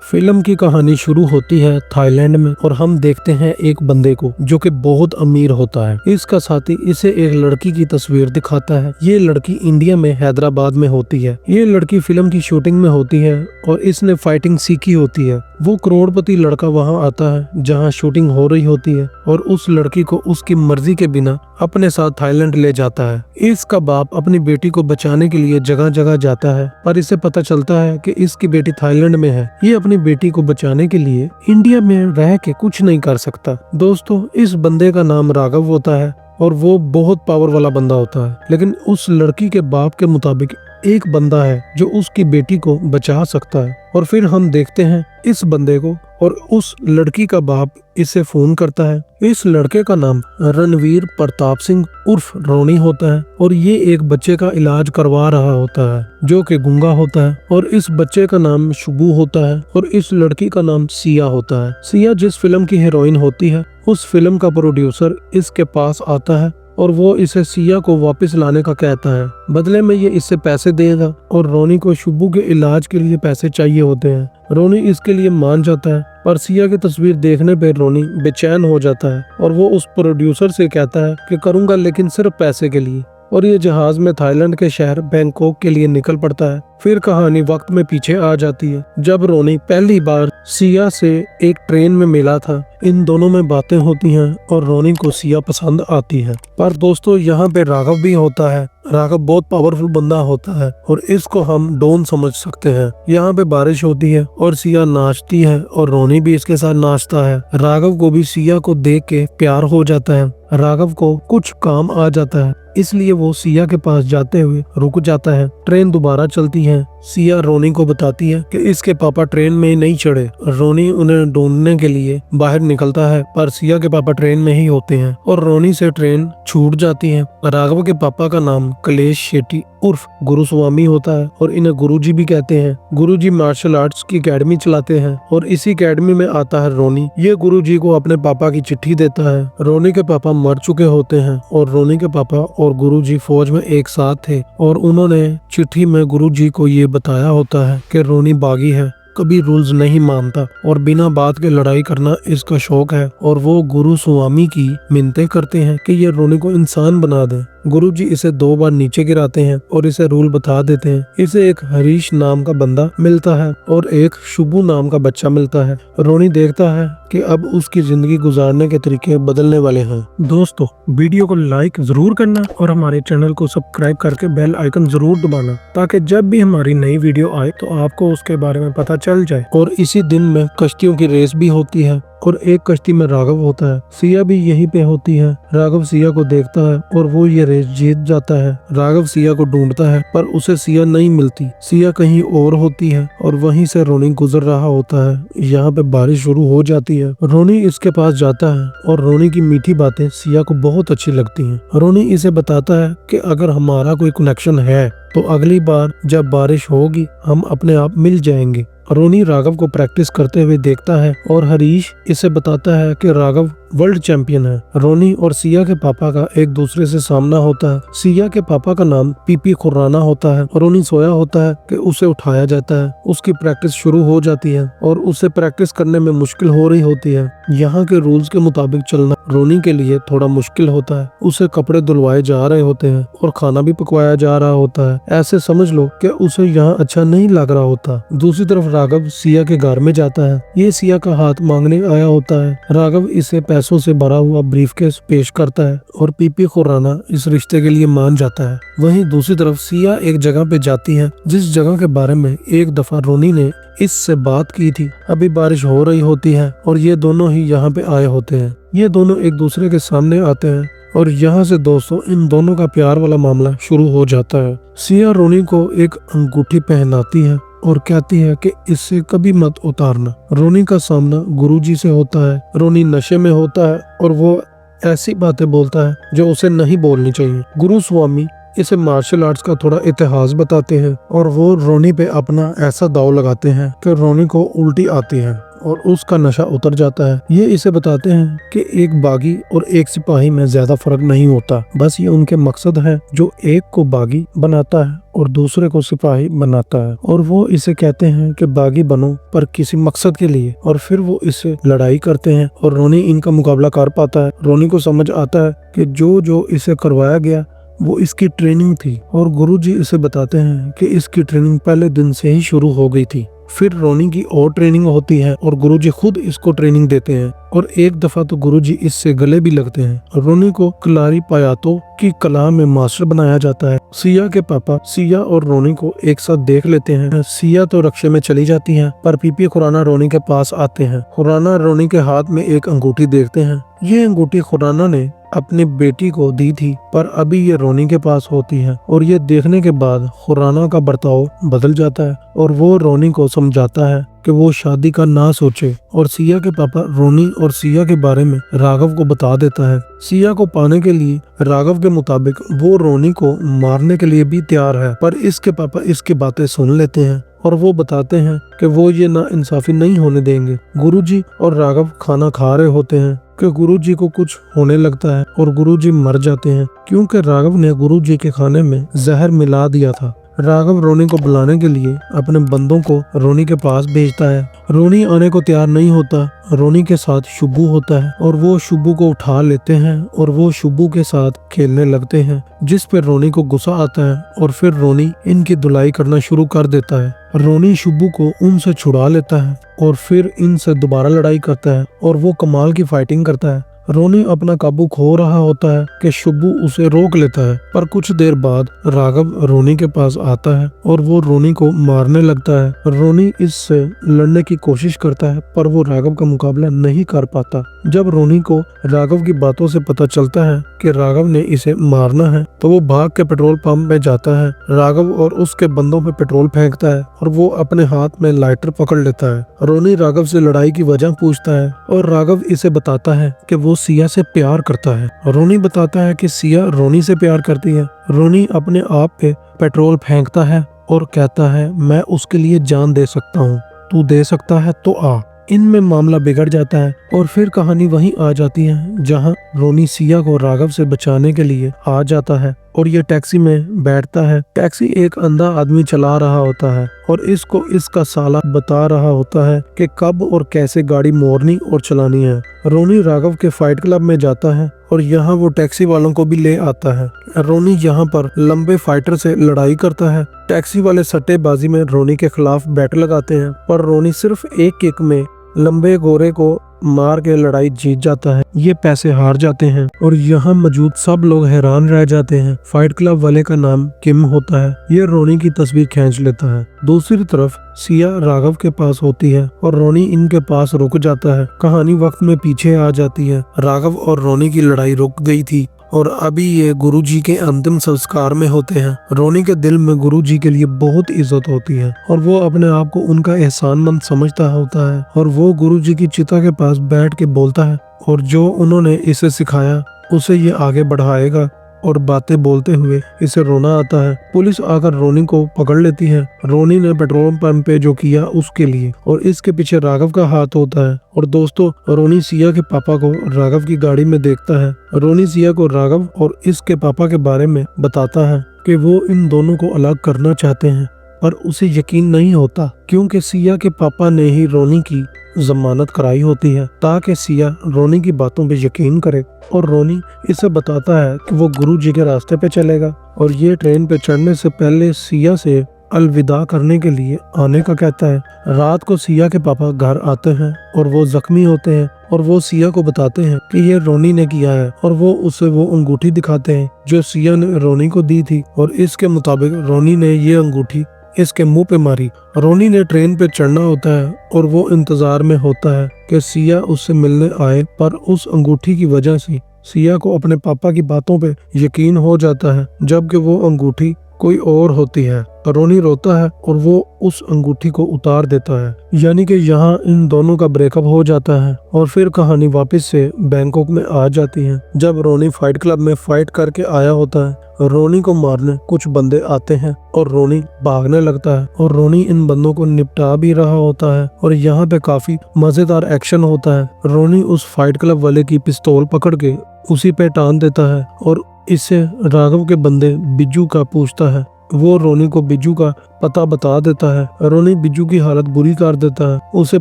Film की कहानी शुरू होती है थाईलैंड में और हम देखते हैं एक बंदे को जो कि बहुत अमीर होता है। इसका साथी इसे एक लड़की की तस्वीर दिखाता है। ये लड़की इंडिया में हैदराबाद में होती है। ये लड़की फिल्म की शूटिंग में होती है और इसने फाइटिंग सीखी होती है। वो करोड़पति लड़का वहाँ आता है जहाँ शूटिंग हो रही होती है और उस लड़की को उसकी मर्जी के बिना अपने साथ थाईलैंड ले जाता है। इसका बाप अपनी बेटी को बचाने के लिए जगह जगह जाता है, पर इसे पता चलता है कि इसकी बेटी थाईलैंड में है। ये अपनी बेटी को बचाने के लिए इंडिया में रह के कुछ नहीं कर सकता। दोस्तों, इस बंदे का नाम राघव होता है और वो बहुत पावर वाला बंदा होता है, लेकिन उस लड़की के बाप के मुताबिक एक बंदा है जो उसकी बेटी को बचा सकता है। और फिर हम देखते हैं इस बंदे को और उस लड़की का बाप इसे फोन करता है। इस लड़के का नाम रणवीर प्रताप सिंह उर्फ रोनी होता है और ये एक बच्चे का इलाज करवा रहा होता है जो कि गूंगा होता है। और इस बच्चे का नाम शुभू होता है और इस लड़की का नाम सिया होता है। सिया जिस फिल्म की हीरोइन होती है, उस फिल्म का प्रोड्यूसर इसके पास आता है और वो इसे सिया को वापस लाने का कहता है। बदले में ये इससे पैसे देगा और रोनी को शुभू के इलाज के लिए पैसे चाहिए होते हैं। रोनी इसके लिए मान जाता है, पर सिया की तस्वीर देखने पर रोनी बेचैन हो जाता है और वो उस प्रोड्यूसर से कहता है कि करूंगा, लेकिन सिर्फ पैसे के लिए। और ये जहाज में थाईलैंड के शहर बैंकॉक के लिए निकल पड़ता है। फिर कहानी वक्त में पीछे आ जाती है जब रोनी पहली बार सिया से एक ट्रेन में मिला था। इन दोनों में बातें होती हैं और रोनी को सिया पसंद आती है। पर दोस्तों, यहाँ पे राघव भी होता है। राघव बहुत पावरफुल बंदा होता है और इसको हम डॉन समझ सकते हैं। यहाँ पे बारिश होती है और सिया नाचती है और रोनी भी इसके साथ नाचता है। राघव को भी सिया को देख के प्यार हो जाता है। राघव को कुछ काम आ जाता है, इसलिए वो सिया के पास जाते हुए रुक जाता है। ट्रेन दोबारा चलती है। सिया रोनी को बताती है कि इसके पापा ट्रेन में नहीं चढ़े। रोनी उन्हें ढूंढने के लिए बाहर निकलता है, पर सिया के पापा ट्रेन में ही होते हैं और रोनी से ट्रेन छूट जाती है। राघव के पापा का नाम कलेश शेट्टी उर्फ गुरुस्वामी होता है और इन्हें गुरुजी भी कहते हैं। गुरुजी मार्शल आर्ट्स की एकेडमी चलाते हैं और इसी एकेडमी में आता है रोनी। ये गुरुजी को अपने पापा की चिट्ठी देता है। रोनी के पापा मर चुके होते हैं और रोनी के पापा और गुरुजी फौज में एक साथ थे और उन्होंने चिट्ठी में गुरुजी को ये बताया होता है कि रोनी बागी है, कभी रूल्स नहीं मानता और बिना बात के लड़ाई करना इसका शौक है। और वो गुरु स्वामी की मिन्नतें करते हैं कि ये रोनी को इंसान बना दे। गुरुजी इसे 2 बार नीचे गिराते हैं और इसे रूल बता देते हैं। इसे एक हरीश नाम का बंदा मिलता है और एक शुभू नाम का बच्चा मिलता है। रोनी देखता है कि अब उसकी जिंदगी गुजारने के तरीके बदलने वाले हैं। दोस्तों, वीडियो को लाइक जरूर करना और हमारे चैनल को सब्सक्राइब करके बेल आइकन जरूर दबाना, ताकि जब भी हमारी नई वीडियो आए तो आपको उसके बारे में पता चल जाए। और इसी दिन में कश्तियों की रेस भी होती है और एक कश्ती में राघव होता है। सिया भी यहीं पे होती है। राघव सिया को देखता है और वो ये रेस जीत जाता है। राघव सिया को ढूंढता है पर उसे सिया नहीं मिलती। सिया कहीं और होती है और वहीं से रोनी गुजर रहा होता है। यहाँ पे बारिश शुरू हो जाती है। रोनी इसके पास जाता है और रोनी की मीठी बातें सिया को बहुत अच्छी लगती हैं। रोनी इसे बताता है कि अगर हमारा कोई कनेक्शन है तो अगली बार जब बारिश होगी हम अपने आप मिल जाएंगे। रोनी राघव को प्रैक्टिस करते हुए देखता है और हरीश इसे बताता है कि राघव वर्ल्ड चैंपियन है। रोनी और सिया के पापा का एक दूसरे से सामना होता है। सिया के पापा का नाम पीपी खुराना होता है। रोनी सोया होता है कि उसे उठाया जाता है। उसकी प्रैक्टिस शुरू हो जाती है और उसे प्रैक्टिस करने में मुश्किल हो रही होती है। यहाँ के रूल्स के मुताबिक चलना रोनी के लिए थोड़ा मुश्किल होता है। उसे कपड़े धुलवाए जा रहे होते हैं और खाना भी पकवाया जा रहा होता है। ऐसे समझ लो कि उसे यहाँ अच्छा नहीं लग रहा होता। दूसरी तरफ राघव सिया के घर में जाता है। ये सिया का हाथ मांगने आया होता है। राघव इसे पैसों से भरा हुआ ब्रीफकेस पेश करता है और पीपी खुराना इस रिश्ते के लिए मान जाता है। वहीं दूसरी तरफ सिया एक जगह पे जाती है जिस जगह के बारे में एक दफा रोनी ने इससे बात की थी। अभी बारिश हो रही होती है और ये दोनों ही यहाँ पे आए होते हैं। ये दोनों एक दूसरे के सामने आते हैं और यहाँ से दोस्तों इन दोनों का प्यार वाला मामला शुरू हो जाता है। सिया रोनी को एक अंगूठी पहनाती है और कहती है कि इससे कभी मत उतारना। रोनी का सामना गुरुजी से होता है। रोनी नशे में होता है और वो ऐसी बातें बोलता है जो उसे नहीं बोलनी चाहिए। गुरु स्वामी इसे मार्शल आर्ट्स का थोड़ा इतिहास बताते हैं और वो रोनी पे अपना ऐसा दाव लगाते हैं कि रोनी को उल्टी आती है और उसका नशा उतर जाता है। ये इसे बताते हैं कि एक बागी और एक सिपाही में ज्यादा फर्क नहीं होता, बस ये उनके मकसद है जो एक को बागी बनाता है और दूसरे को सिपाही बनाता है। और वो इसे कहते हैं कि बागी बनो पर किसी मकसद के लिए, और फिर वो इससे लड़ाई करते हैं और रोनी इनका मुकाबला कर पाता है। रोनी को समझ आता है कि जो जो इसे करवाया गया वो इसकी ट्रेनिंग थी, और गुरुजी इसे बताते हैं कि इसकी ट्रेनिंग पहले दिन से ही शुरू हो गई थी। फिर रोनी की और ट्रेनिंग होती है और गुरुजी खुद इसको ट्रेनिंग देते हैं, और एक दफा तो गुरुजी इससे गले भी लगते हैं। रोनी को कलारी पायातो की कला में मास्टर बनाया जाता है। सिया के पापा सिया और रोनी को एक साथ देख लेते हैं। सिया तो रक्शे में चली जाती है, पर पीपी खुराना रोनी के पास आते हैं। खुराना रोनी के हाथ में एक अंगूठी देखते हैं। ये अंगूठी खुराना ने अपनी बेटी को दी थी, पर अभी ये रोनी के पास होती है, और ये देखने के बाद खुराना का बर्ताव बदल जाता है और वो रोनी को समझाता है कि वो शादी का ना सोचे। और सिया के पापा रोनी और सिया के बारे में राघव को बता देता है। सिया को पाने के लिए राघव के मुताबिक वो रोनी को मारने के लिए भी तैयार है, पर इसके पापा इसकी बातें सुन लेते हैं और वो बताते हैं कि वो ये ना इंसाफी नहीं होने देंगे। गुरुजी और राघव खाना खा रहे होते हैं कि गुरुजी को कुछ होने लगता है और गुरुजी मर जाते हैं, क्योंकि राघव ने गुरुजी के खाने में जहर मिला दिया था। राघव रोनी को बुलाने के लिए अपने बंदों को रोनी के पास भेजता है। रोनी आने को तैयार नहीं होता। रोनी के साथ शुभू होता है और वो शुभू को उठा लेते हैं और वो शुभू के साथ खेलने लगते हैं, जिस पर रोनी को गुस्सा आता है और फिर रोनी इनकी धुलाई करना शुरू कर देता है। रोनी शुभू को उनसे छुड़ा लेता है और फिर इनसे दोबारा लड़ाई करता है और वो कमाल की फाइटिंग करता है। रोनी अपना काबू खो रहा होता है कि शुभू उसे रोक लेता है, पर कुछ देर बाद राघव रोनी के पास आता है और वो रोनी को मारने लगता है। रोनी इससे लड़ने की कोशिश करता है, पर वो राघव का मुकाबला नहीं कर पाता। जब रोनी को राघव की बातों से पता चलता है कि राघव ने इसे मारना है, तो वो भाग के पेट्रोल पंप में जाता है। राघव और उसके बंदों पे पेट्रोल फेंकता है और वो अपने हाथ में लाइटर पकड़ लेता है। रोनी राघव से लड़ाई की वजह पूछता है और राघव इसे बताता है कि वो सिया से प्यार करता है। रोनी बताता है कि सिया रोनी से प्यार करती है। रोनी अपने आप पे पेट्रोल फेंकता है और कहता है, मैं उसके लिए जान दे सकता हूँ, तू दे सकता है तो आ। इनमें मामला बिगड़ जाता है और फिर कहानी वहीं आ जाती है जहां रोनी सिया को राघव से बचाने के लिए आ जाता है और ये टैक्सी में बैठता है। टैक्सी एक अंधा आदमी चला रहा होता है और इसको इसका साला बता रहा होता है कि कब और कैसे गाड़ी मोड़नी और चलानी है। रोनी राघव के फाइट क्लब में जाता है और यहाँ वो टैक्सी वालों को भी ले आता है। रोनी यहाँ पर लंबे फाइटर से लड़ाई करता है। टैक्सी वाले सट्टेबाजी में रोनी के खिलाफ बैट लगाते हैं, पर रोनी सिर्फ एक किक में लंबे गोरे को मार के लड़ाई जीत जाता है। ये पैसे हार जाते हैं और यहाँ मौजूद सब लोग हैरान रह जाते हैं। फाइट क्लब वाले का नाम किम होता है। ये रोनी की तस्वीर खींच लेता है। दूसरी तरफ सिया राघव के पास होती है और रोनी इनके पास रुक जाता है। कहानी वक्त में पीछे आ जाती है। राघव और रोनी की लड़ाई रुक गई थी और अभी ये गुरुजी के अंतिम संस्कार में होते हैं। रोनी के दिल में गुरुजी के लिए बहुत इज्जत होती है और वो अपने आप को उनका एहसानमंद समझता होता है और वो गुरुजी की चिता के पास बैठ के बोलता है और जो उन्होंने इसे सिखाया उसे ये आगे बढ़ाएगा। और बातें बोलते हुए इसे रोना आता है। पुलिस आकर रोनी को पकड़ लेती है। रोनी ने पेट्रोल पंप पे जो किया उसके लिए, और इसके पीछे राघव का हाथ होता है। और दोस्तों, रोनी सिया के पापा को राघव की गाड़ी में देखता है। रोनी सिया को राघव और इसके पापा के बारे में बताता है कि वो इन दोनों को अलग करना चाहते हैं, पर उसे यकीन नहीं होता क्योंकि सिया के पापा ने ही रोनी की जमानत कराई होती है ताकि सिया रोनी की बातों पे यकीन करे। और रोनी इसे बताता है कि वो गुरुजी के रास्ते पे चलेगा और ये ट्रेन पे चढ़ने से पहले सिया से अलविदा करने के लिए आने का कहता है। रात को सिया के पापा घर आते हैं और वो जख्मी होते हैं और वो सिया को बताते हैं कि ये रोनी ने किया है और वो उसे वो अंगूठी दिखाते हैं जो सिया ने रोनी को दी थी और इसके मुताबिक रोनी ने ये अंगूठी इसके मुंह पे मारी। रोनी ने ट्रेन पे चढ़ना होता है और वो इंतजार में होता है कि सिया उससे मिलने आए, पर उस अंगूठी की वजह से सिया को अपने पापा की बातों पे यकीन हो जाता है, जबकि वो अंगूठी कोई और होती है। रोनी रोता है और वो उस अंगूठी को उतार देता है, यानी कि यहाँ इन दोनों का ब्रेकअप हो जाता है और फिर कहानी वापस से बैंकॉक में आ जाती है। जब रोनी फाइट क्लब में फाइट करके आया होता है, रोनी को मारने कुछ बंदे आते हैं और रोनी भागने लगता है और रोनी इन बंदों को निपटा भी रहा होता है और यहाँ पे काफी मजेदार एक्शन होता है। रोनी उस फाइट क्लब वाले की पिस्तौल पकड़ के उसी पे टान देता है और इससे राघव के बंदे बिज्जू का पूछता है। वो रोनी को बिज्जू का पता बता देता है। रोनी बिज्जू की हालत बुरी कर देता है, उसे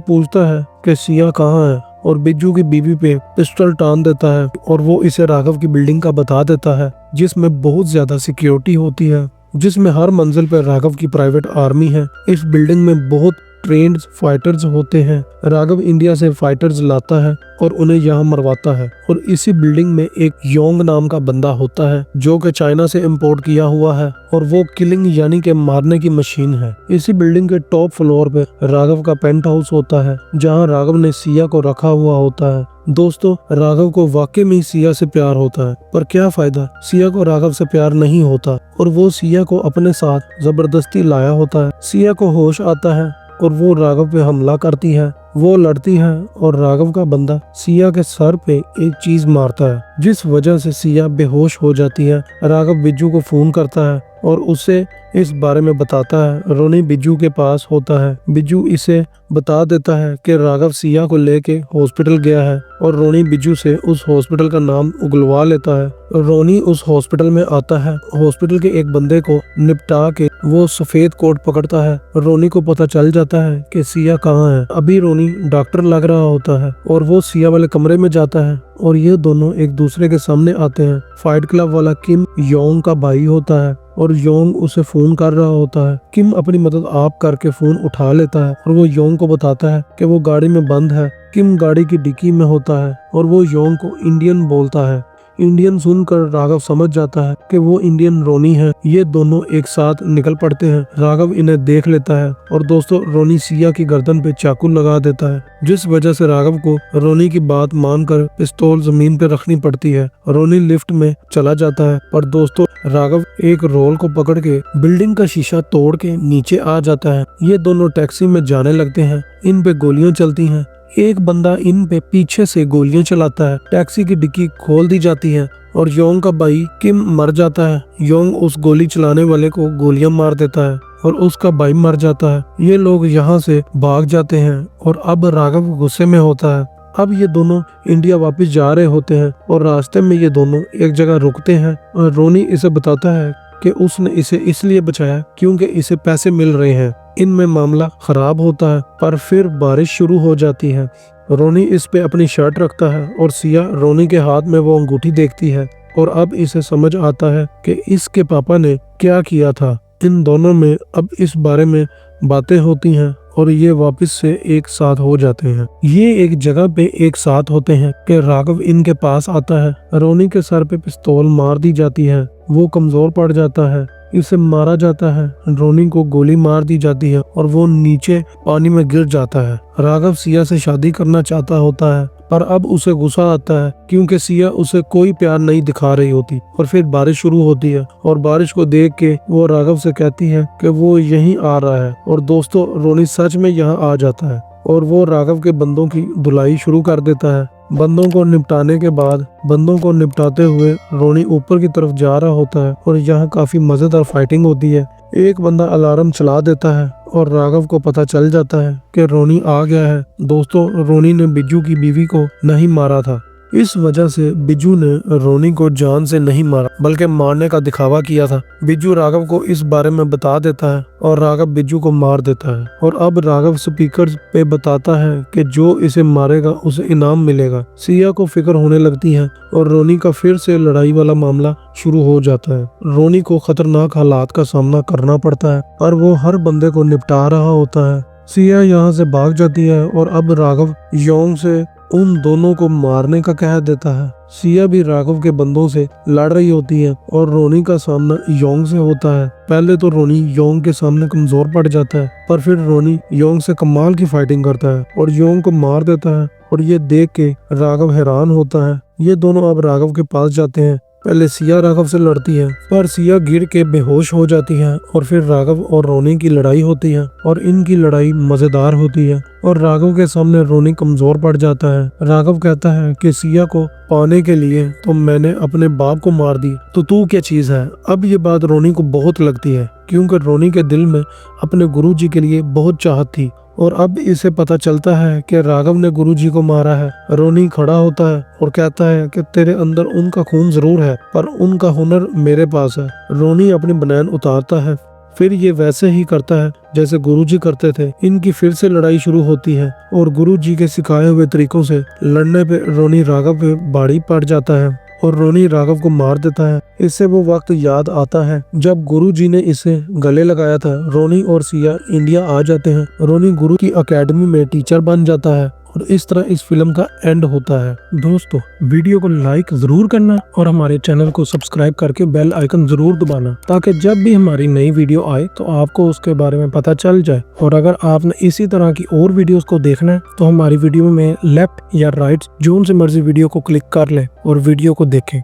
पूछता है कि सिया कहाँ है और बिज्जू की बीवी पे पिस्टल टान देता है और वो इसे राघव की बिल्डिंग का बता देता है, जिसमें बहुत ज्यादा सिक्योरिटी होती है, जिसमें हर मंजिल पर राघव की प्राइवेट आर्मी है। इस बिल्डिंग में बहुत ट्रेंड फाइटर्स होते हैं। राघव इंडिया से फाइटर्स लाता है और उन्हें यहाँ मरवाता है और इसी बिल्डिंग में एक योंग नाम का बंदा होता है जो कि चाइना से इंपोर्ट किया हुआ है और वो किलिंग यानी कि मारने की मशीन है। इसी बिल्डिंग के टॉप फ्लोर पे राघव का पेंट हाउस होता है जहाँ राघव ने सिया को रखा हुआ होता है। दोस्तों, राघव को वाकई में सिया से प्यार होता है, पर क्या फायदा, सिया को राघव से प्यार नहीं होता और वो सिया को अपने साथ जबरदस्ती लाया होता है। सिया को होश आता है और वो राघव पे हमला करती है। वो लड़ती है और राघव का बंदा सिया के सर पे एक चीज मारता है, जिस वजह से सिया बेहोश हो जाती है। राघव बिज्जू को फोन करता है और उसे इस बारे में बताता है। रोनी बिज्जू के पास होता है। बिज्जू इसे बता देता है कि राघव सिया को लेके हॉस्पिटल गया है और रोनी बिज्जू से उस हॉस्पिटल का नाम उगलवा लेता है। रोनी उस हॉस्पिटल में आता है। हॉस्पिटल के एक बंदे को निपटा के वो सफेद कोट पकड़ता है। रोनी को पता चल जाता है कि सिया कहाँ है। अभी रोनी डॉक्टर लग रहा होता है और वो सिया वाले कमरे में जाता है और ये दोनों एक दूसरे के सामने आते हैं। फाइट क्लब वाला किम योंग का भाई होता है और योंग उसे फोन कर रहा होता है। किम अपनी मदद आप करके फोन उठा लेता है और वो योंग को बताता है कि वो गाड़ी में बंद है। किम गाड़ी की डिक्की में होता है और वो योंग को इंडियन बोलता है। इंडियन सुनकर राघव समझ जाता है कि वो इंडियन रोनी है। ये दोनों एक साथ निकल पड़ते हैं। राघव इन्हें देख लेता है और दोस्तों रोनी सिया की गर्दन पे चाकू लगा देता है, जिस वजह से राघव को रोनी की बात मानकर पिस्तौल जमीन पे रखनी पड़ती है। रोनी लिफ्ट में चला जाता है पर दोस्तों राघव एक रोल को पकड़ के बिल्डिंग का शीशा तोड़ के नीचे आ जाता है। ये दोनों टैक्सी में जाने लगते हैं। इन पे गोलियां चलती हैं। एक बंदा इन पे पीछे से गोलियां चलाता है। टैक्सी की डिक्की खोल दी जाती है और योंग का भाई किम मर जाता है। योंग उस गोली चलाने वाले को गोलियां मार देता है और उसका भाई मर जाता है। ये लोग यहाँ से भाग जाते हैं और अब राघव गुस्से में होता है। अब ये दोनों इंडिया वापस जा रहे होते हैं और रास्ते में ये दोनों एक जगह रुकते हैं और रोनी इसे बताता है कि उसने इसे इसलिए बचाया क्योंकि इसे पैसे मिल रहे हैं। इनमें मामला खराब होता है पर फिर बारिश शुरू हो जाती है। रोनी इस पे अपनी शर्ट रखता है और सिया रोनी के हाथ में वो अंगूठी देखती है और अब इसे समझ आता है कि इसके पापा ने क्या किया था। इन दोनों में अब इस बारे में बातें होती हैं और ये वापस से एक साथ हो जाते हैं। ये एक जगह पे एक साथ होते हैं कि राघव इनके पास आता है। रोनी के सर पे पिस्तौल मार दी जाती है। वो कमजोर पड़ जाता है। इसे मारा जाता है। रोनी को गोली मार दी जाती है और वो नीचे पानी में गिर जाता है। राघव सिया से शादी करना चाहता होता है पर अब उसे गुस्सा आता है क्योंकि सिया उसे कोई प्यार नहीं दिखा रही होती। और फिर बारिश शुरू होती है और बारिश को देख के वो राघव से कहती है कि वो यहीं आ रहा है और दोस्तों रोनी सच में यहाँ आ जाता है और वो राघव के बंदों की धुलाई शुरू कर देता है। बंदों को निपटाने के बाद बंदों को निपटाते हुए रोनी ऊपर की तरफ जा रहा होता है और यहाँ काफी मजेदार फाइटिंग होती है। एक बंदा अलार्म चला देता है और राघव को पता चल जाता है कि रोनी आ गया है। दोस्तों रोनी ने बिज्जू की बीवी को नहीं मारा था। इस वजह से बिज्जू ने रोनी को जान से नहीं मारा बल्कि मारने का दिखावा किया था। बिज्जू राघव को इस बारे में बता देता है और राघव बिज्जू को मार देता है और अब राघव स्पीकर पे बताता है कि जो इसे मारेगा उसे इनाम मिलेगा। सिया को फिक्र होने लगती है और रोनी का फिर से लड़ाई वाला मामला शुरू हो जाता है। रोनी को खतरनाक हालात का सामना करना पड़ता है और वो हर बंदे को निपटा रहा होता है। सिया यहाँ से भाग जाती है और अब राघव योंग से उन दोनों को मारने का कह देता है। सिया भी राघव के बंदों से लड़ रही होती है और रोनी का सामना योंग से होता है। पहले तो रोनी योंग के सामने कमजोर पड़ जाता है पर फिर रोनी योंग से कमाल की फाइटिंग करता है और योंग को मार देता है और ये देख के राघव हैरान होता है। ये दोनों अब राघव के पास जाते हैं पहले सिया राघव से लड़ती है पर सिया गिर के बेहोश हो जाती है और फिर राघव और रोनी की लड़ाई होती है और इनकी लड़ाई मजेदार होती है और राघव के सामने रोनी कमजोर पड़ जाता है। राघव कहता है कि सिया को पाने के लिए तो मैंने अपने बाप को मार दी, तो तू क्या चीज है। अब ये बात रोनी को बहुत लगती है क्योंकि रोनी के दिल में अपने गुरुजी के लिए बहुत चाहत थी और अब इसे पता चलता है कि राघव ने गुरुजी को मारा है। रोनी खड़ा होता है और कहता है कि तेरे अंदर उनका खून जरूर है पर उनका हुनर मेरे पास है। रोनी अपनी बनैन उतारता है, फिर ये वैसे ही करता है जैसे गुरुजी करते थे। इनकी फिर से लड़ाई शुरू होती है और गुरुजी के सिखाए हुए तरीकों से लड़ने पे रोनी राघव पे भारी पड़ जाता है और रोनी राघव को मार देता है। इससे वो वक्त याद आता है जब गुरुजी ने इसे गले लगाया था। रोनी और सिया इंडिया आ जाते हैं। रोनी गुरु की एकेडमी में टीचर बन जाता है और इस तरह इस फिल्म का एंड होता है। दोस्तों, वीडियो को लाइक जरूर करना और हमारे चैनल को सब्सक्राइब करके बेल आइकन जरूर दबाना ताकि जब भी हमारी नई वीडियो आए तो आपको उसके बारे में पता चल जाए। और अगर आपने इसी तरह की और वीडियोस को देखना है तो हमारी वीडियो में लेफ्ट या राइट जोन से मर्जी वीडियो को क्लिक कर लें और वीडियो को देखें।